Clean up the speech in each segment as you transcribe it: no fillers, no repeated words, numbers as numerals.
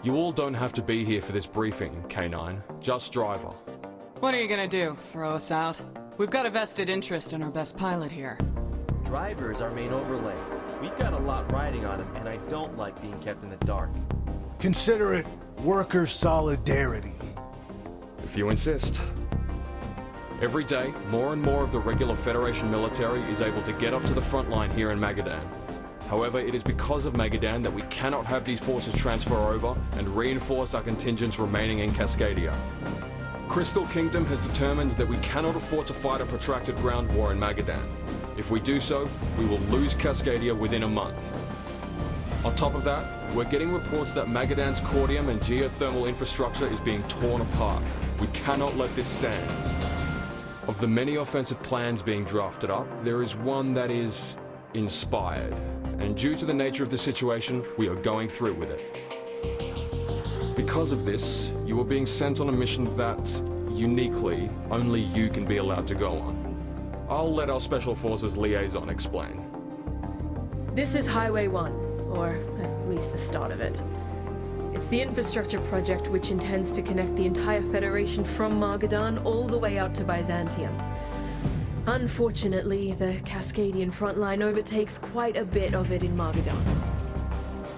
You all don't have to be here for this briefing, K9. Just Driver. What are you gonna do? Throw us out? We've got a vested interest in our best pilot here. Driver's our main overlay. We've got a lot riding on him, and I don't like being kept in the dark. Consider it worker solidarity. If you insist. Every day, more and more of the regular Federation military is able to get up to the front line here in Magadan. However, it is because of Magadan that we cannot have these forces transfer over and reinforce our contingents remaining in Cascadia. Crystal Kingdom has determined that we cannot afford to fight a protracted ground war in Magadan. If we do so, we will lose Cascadia within a month. On top of that, we're getting reports that Magadan's cordium and geothermal infrastructure is being torn apart. We cannot let this stand. Of the many offensive plans being drafted up, there is one that is inspired. And due to the nature of the situation, we are going through with it. Because of this, you are being sent on a mission that, uniquely, only you can be allowed to go on. I'll let our Special Forces liaison explain. This is Highway 1, or at least the start of it. It's the infrastructure project which intends to connect the entire Federation from Magadan all the way out to Byzantium. Unfortunately, the Cascadian front line overtakes quite a bit of it in Magadan.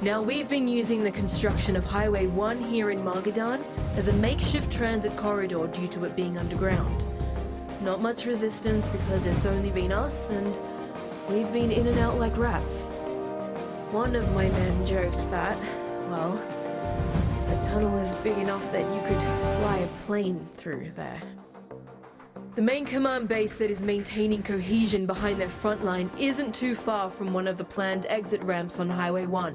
Now, we've been using the construction of Highway 1 here in Magadan as a makeshift transit corridor due to it being underground. Not much resistance because it's only been us, and we've been in and out like rats. One of my men joked that, well, the tunnel is big enough that you could fly a plane through there. The main command base that is maintaining cohesion behind their front line isn't too far from one of the planned exit ramps on Highway 1.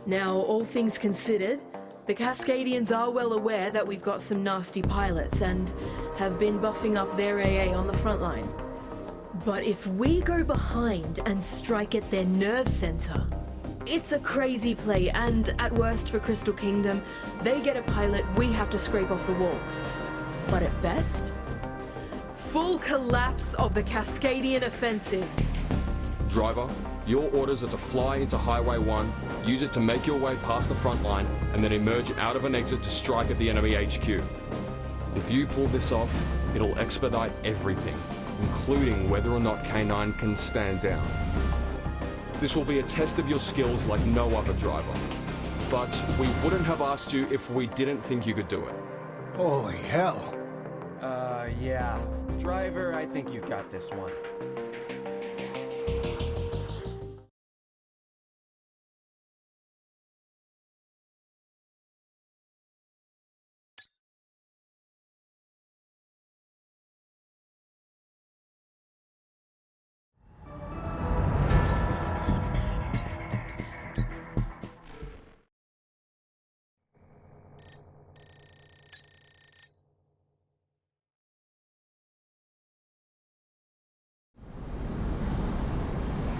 Now, all things considered, the Cascadians are well aware that we've got some nasty pilots and have been buffing up their AA on the front line. But if we go behind and strike at their nerve center, it's a crazy play, and at worst for Crystal Kingdom, they get a pilot we have to scrape off the walls. But at best, full collapse of the Cascadian offensive. Driver, your orders are to fly into Highway 1, use it to make your way past the front line, and then emerge out of an exit to strike at the enemy HQ. If you pull this off, it'll expedite everything, including whether or not K9 can stand down. This will be a test of your skills like no other, Driver. But we wouldn't have asked you if we didn't think you could do it. Holy hell. Yeah. Driver, I think you've got this one.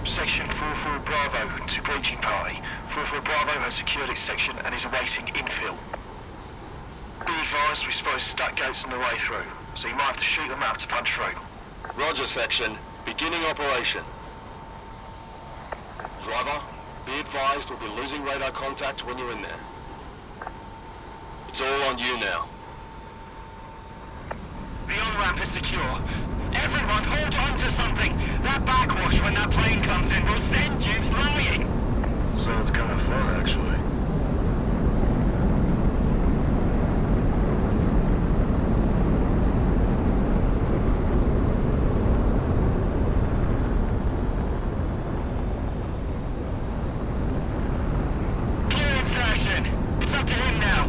Section 44 Bravo to breaching party. 44 Bravo has secured its section and is awaiting infill. Be advised, we're supposed to stack gates on the way through, so you might have to shoot them up to punch through. Roger, section. Beginning operation. Driver, be advised we'll be losing radar contact when you're in there. It's all on you now. The on-ramp is secure. Everyone hold on to something! That backwash when that plane comes in will send you flying! Sounds kind of fun, actually. Clear insertion! It's up to him now!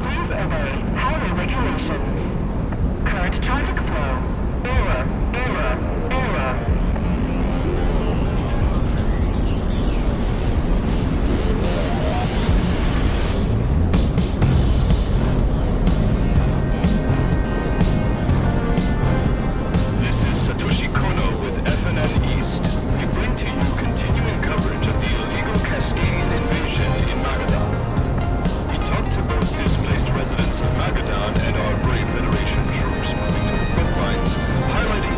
Please obey highway regulations. Current traffic flow. Error. This is Satoshi Kono with FNN East. We bring to you continuing coverage of the illegal Cascadian invasion in Magadan. We talked to both displaced residents of Magadan and our brave Federation troops moving to the front lines, highlighting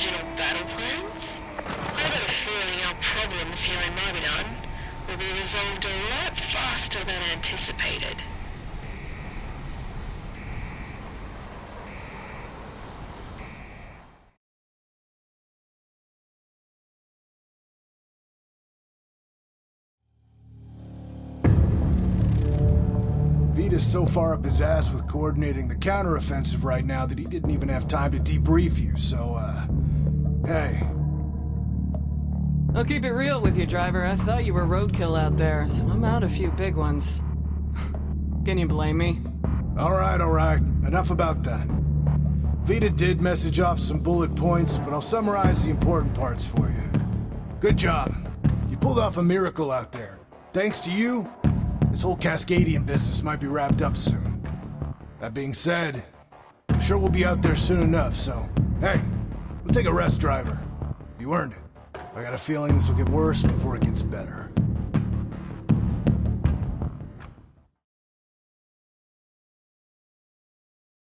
original battle plans? I got a feeling our problems here in Mogadon will be resolved a lot faster than anticipated. Vita's so far up his ass with coordinating the counteroffensive right now that he didn't even have time to debrief you, so, hey. I'll keep it real with you, driver. I thought you were roadkill out there, so I'm out a few big ones. Can you blame me? Alright. Enough about that. Vita did message off some bullet points, but I'll summarize the important parts for you. Good job. You pulled off a miracle out there. Thanks to you, this whole Cascadian business might be wrapped up soon. That being said, I'm sure we'll be out there soon enough, so... Hey, we'll take a rest, driver. You earned it. I got a feeling this will get worse before it gets better.